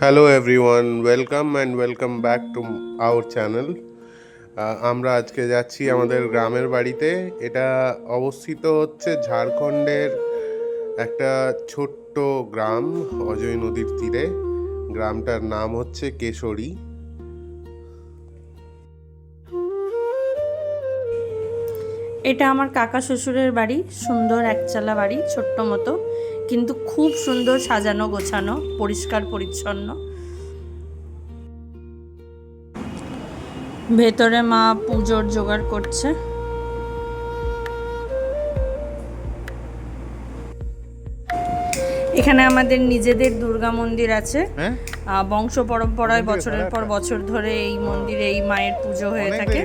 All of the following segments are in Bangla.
Hello everyone, welcome and welcome back to our channel. আমরা আজকে যাচ্ছি আমাদের গ্রামের বাড়িতে। এটা অবস্থিত হচ্ছে ঝাড়খণ্ডের একটা ছোট্ট গ্রাম, অজয় নদীর তীরে। গ্রামটার নাম হচ্ছে কেশরী। এটা আমার কাকা শ্বশুরের বাড়ি। সুন্দর একচালা বাড়ি, ছোট্ট মতো, কিন্তু খুব সুন্দর সাজানো গোছানো, পরিষ্কার পরিচ্ছন্ন। ভেতরে মা পুজোর জোগাড় করছে। এখানে আমাদের নিজেদের দুর্গা মন্দির আছে। বংশ পরম্পরায় বছরের পর বছর ধরে এই মন্দিরে এই মায়ের পুজো হয়ে থাকে।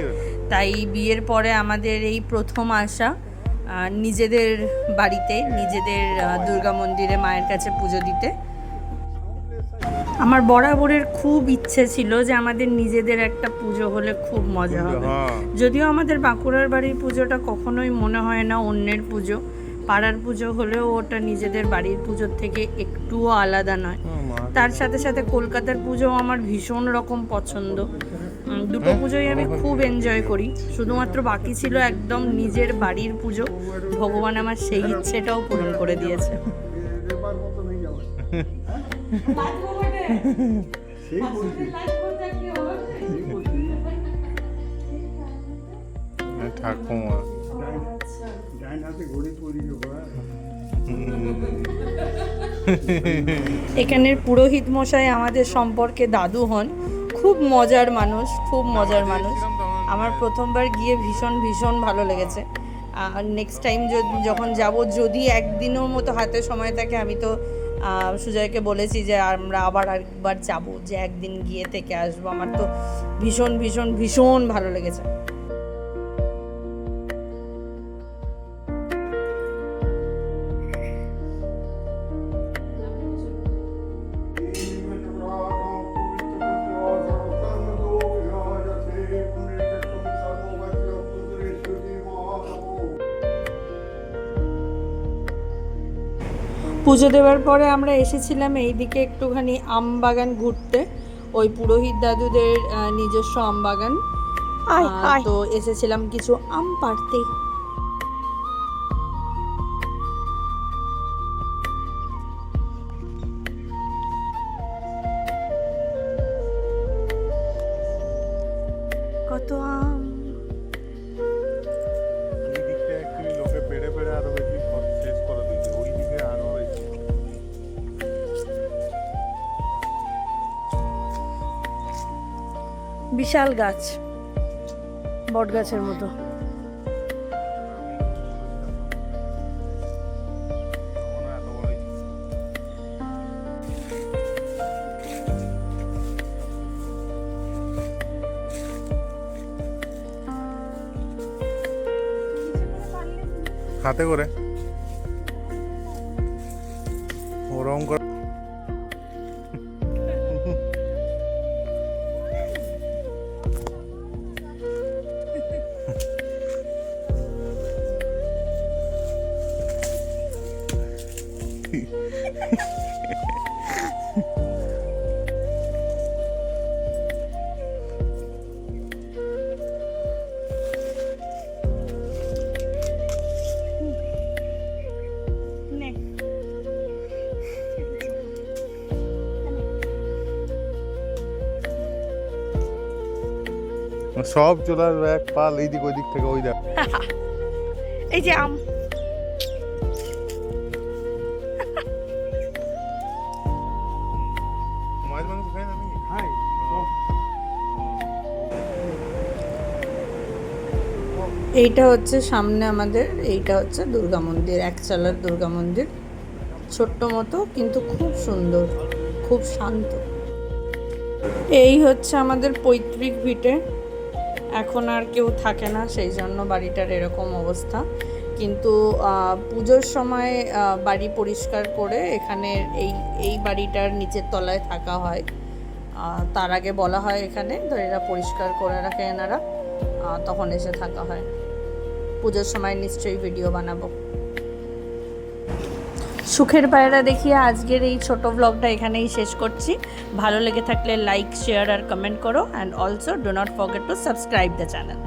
তাই বিয়ের পরে আমাদের এই প্রথম আসা নিজেদের বাড়িতে, নিজেদের দুর্গা মন্দিরে মায়ের কাছে পুজো দিতে। আমার বরাবরের খুব ইচ্ছে ছিল যে আমাদের নিজেদের একটা পুজো হলে খুব মজা হবে। যদিও আমাদের বাঁকুড়ার বাড়ির পুজোটা কখনোই মনে হয় না অন্যের পুজো, পাড়ার পুজো হলেও ওটা নিজেদের বাড়ির পুজোর থেকে একটুও আলাদা নয়। তার সাথে সাথে কলকাতার পুজো আমার ভীষণ রকম পছন্দ। দুটো পুজোই আমি খুব এনজয় করি। শুধুমাত্র বাকি ছিল একদম নিজের বাড়ির পুজো। ভগবান আমার সেই ইচ্ছেটাও পূরণ করে দিয়েছে। ঠাকুমা এখানের পুরোহিত মশাই আমাদের সম্পর্কে দাদু হন। খুব মজার মানুষ, খুব মজার মানুষ। আমার প্রথমবার গিয়ে ভীষণ ভীষণ ভালো লেগেছে। আর নেক্সট টাইম যখন যাব, যদি একদিনের মতো হাতে সময় থাকে, আমি তো সুজয়কে বলেছি যে আমরা আবার একবার যাব, যে একদিন গিয়ে থেকে আসবো। আমার তো ভীষণ ভীষণ ভীষণ ভালো লেগেছে। পুজো দেওয়ার পরে আমরা এসেছিলাম এইদিকে একটুখানি আম বাগান ঘুরতে, ওই পুরোহিত দাদুদের নিজস্ব আম বাগান। তো এসেছিলাম কিছু আম পাড়তে। কত আম! লোকে পেড়ে পেড়ে আরো বেশি শেষ করে দিচ্ছে, ওই দিকে আরো বেশি। বিশাল গাছ, বট গাছের মতো। হাতে করে ওরকম করে সব চলে আসবে এক পাল এইদিক ওই দিক থেকে। ওই দেখ, এই যে আম। মাছ মাংস খাই না নাকি? খাই। এইটা হচ্ছে সামনে আমাদের, এইটা হচ্ছে দুর্গা মন্দির, একচালার দুর্গা মন্দির। ছোট্ট মতো, কিন্তু খুব সুন্দর, খুব শান্ত। এই হচ্ছে আমাদের পৈতৃক ভিটে। এখন আর কেউ থাকে না, সেই জন্য বাড়িটার এরকম অবস্থা। কিন্তু পুজোর সময় বাড়ি পরিষ্কার করে এখানে এই বাড়িটার নিচের তলায় থাকা হয়। তার আগে বলা হয় এখানে, তো এরা পরিষ্কার করে রাখে এনারা, তখন এসে থাকা হয়। পুজোর সময় নিশ্চয়ই ভিডিও বানাবো। সুখের পায়রা দেখিয়ে আজকের এই ছোট ব্লগটা এখানেই শেষ করছি। ভালো লেগে থাকলে লাইক, শেয়ার আর কমেন্ট করো, and also do not forget to subscribe the channel.